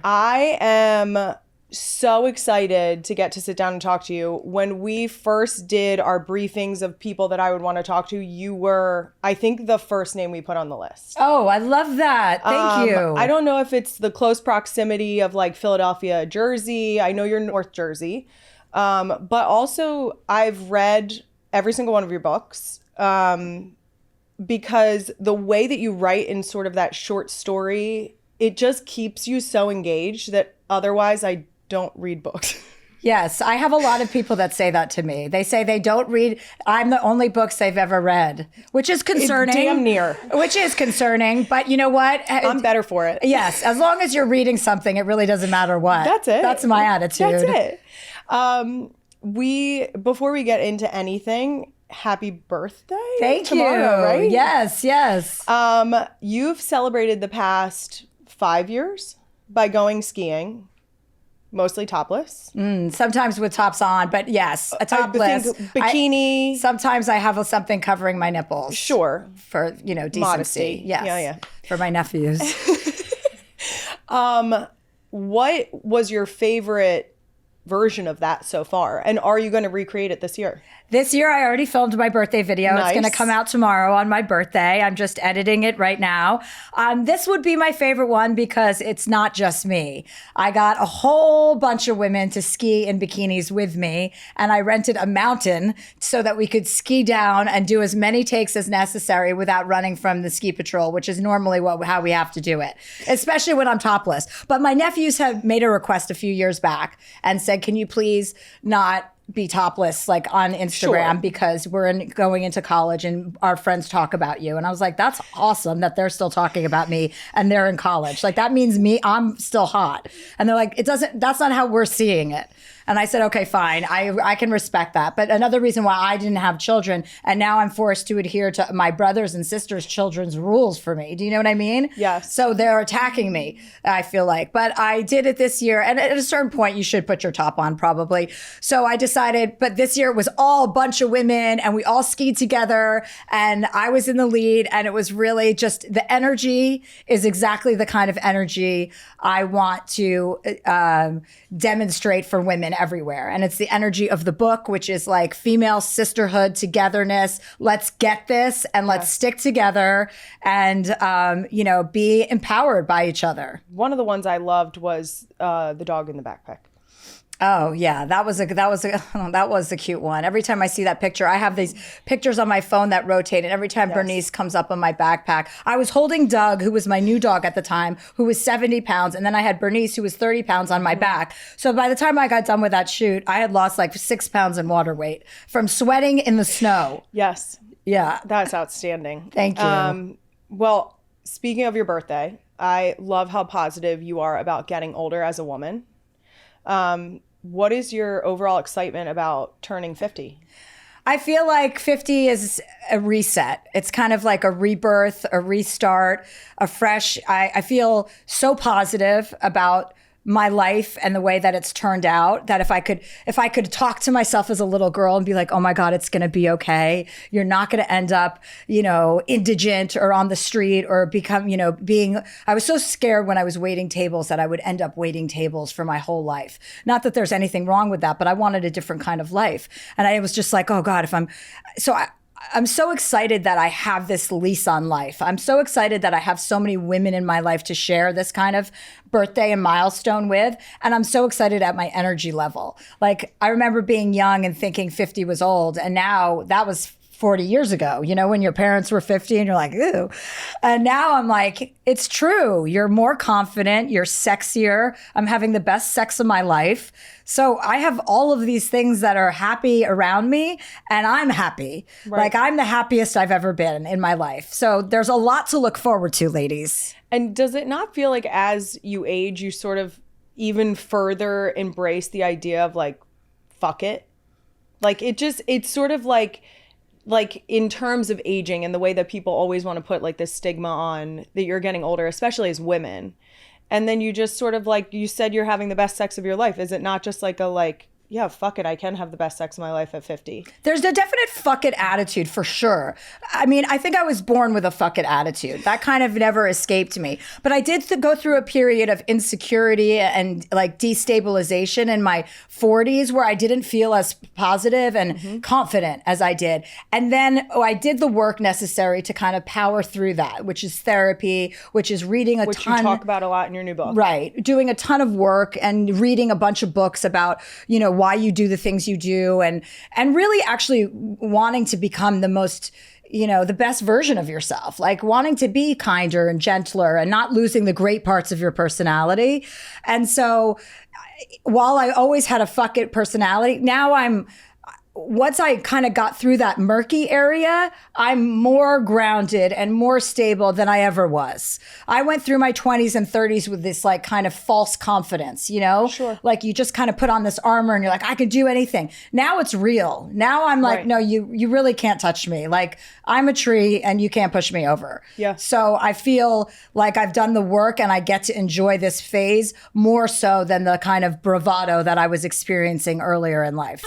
I am so excited to get to sit down and talk to you. When we first did our briefings of people that I would want to talk to, you were, I think, the first name we put on the list. Oh, I love that. Thank you. I don't know if it's the close proximity of like Philadelphia, Jersey. I know you're North Jersey. But also I've read every single one of your books because the way that you write in sort of that short story, it just keeps you so engaged that otherwise I don't read books. Yes, I have a lot of people that say that to me. They say they don't read. I'm the only books they've ever read, which is concerning. Damn near. Which is concerning, but you know what? I'm better for it. Yes, as long as you're reading something, it really doesn't matter what. That's it. That's my attitude. That's it. Before we get into anything, happy birthday. Thank tomorrow, you. Right? Yes, yes. You've celebrated the past 5 years by going skiing. Mostly topless. Sometimes with tops on, but yes, a topless. I think bikini. Sometimes I have something covering my nipples. Sure. For, decency. Modesty. Yes. Yeah. For my nephews. What was your favorite version of that so far? And are you going to recreate it this year? This year, I already filmed my birthday video. Nice. It's going to come out tomorrow on my birthday. I'm just editing it right now. This would be my favorite one because it's not just me. I got a whole bunch of women to ski in bikinis with me, and I rented a mountain so that we could ski down and do as many takes as necessary without running from the ski patrol, which is normally how we have to do it, especially when I'm topless. But my nephews have made a request a few years back and said, can you please not be topless like on Instagram, Sure. because we're going into college and our friends talk about you. And I was like, that's awesome that they're still talking about me and they're in college. Like that means I'm still hot. And they're like, that's not how we're seeing it. And I said, okay, fine. I can respect that. But another reason why I didn't have children, and now I'm forced to adhere to my brothers and sisters' children's rules for me. Do you know what I mean? Yes. So they're attacking me, I feel like. But I did it this year. And at a certain point, you should put your top on probably. So I decided, but this year it was all a bunch of women and we all skied together and I was in the lead. And it was really just the energy is exactly the kind of energy I want to demonstrate for women everywhere. And it's the energy of the book, which is like female sisterhood, togetherness. Let's get this and let's stick together and, be empowered by each other. One of the ones I loved was the dog in the backpack. Oh yeah, that was a cute one. Every time I see that picture, I have these pictures on my phone that rotate, and every time Bernice comes up on my backpack, I was holding Doug, who was my new dog at the time, who was 70 pounds, and then I had Bernice, who was 30 pounds on my back. So by the time I got done with that shoot, I had lost like 6 pounds in water weight from sweating in the snow. Yes. Yeah, That's outstanding. Thank you. Well, speaking of your birthday, I love how positive you are about getting older as a woman. What is your overall excitement about turning 50? I feel like 50 is a reset. It's kind of like a rebirth, a restart, a fresh. I feel so positive about my life and the way that it's turned out, that if I could talk to myself as a little girl and be like, oh my God, it's going to be okay. You're not going to end up, indigent or on the street or become, I was so scared when I was waiting tables that I would end up waiting tables for my whole life. Not that there's anything wrong with that, but I wanted a different kind of life. And I was just like, oh God, I'm so excited that I have this lease on life. I'm so excited that I have so many women in my life to share this kind of birthday and milestone with. And I'm so excited at my energy level. Like I remember being young and thinking 50 was old. And now that was 40 years ago, when your parents were 50 and you're like, ooh. And now I'm like, it's true. You're more confident. You're sexier. I'm having the best sex of my life. So I have all of these things that are happy around me and I'm happy. Right. Like I'm the happiest I've ever been in my life. So there's a lot to look forward to, ladies. And does it not feel like as you age, you sort of even further embrace the idea of like, fuck it? Like it's sort of like in terms of aging and the way that people always want to put like this stigma on that you're getting older, especially as women. And then you just sort of like, you said you're having the best sex of your life. Is it not just like yeah, fuck it, I can have the best sex of my life at 50. There's a definite fuck it attitude for sure. I mean, I think I was born with a fuck it attitude. That kind of never escaped me. But I did go through a period of insecurity and like destabilization in my 40s where I didn't feel as positive and confident as I did. And then I did the work necessary to kind of power through that, which is therapy, which is reading a ton. Which you talk about a lot in your new book. Right. Doing a ton of work and reading a bunch of books about, you know, why you do the things you do and really actually wanting to become the most, you know, the best version of yourself, like wanting to be kinder and gentler and not losing the great parts of your personality. And so while I always had a fuck it personality, now once I kind of got through that murky area, I'm more grounded and more stable than I ever was. I went through my 20s and 30s with this like kind of false confidence, you know? Sure. Like you just kind of put on this armor and you're like, I could do anything. Now it's real. Now I'm like, Right. no, you really can't touch me. Like I'm a tree and you can't push me over. Yeah. So I feel like I've done the work and I get to enjoy this phase more so than the kind of bravado that I was experiencing earlier in life.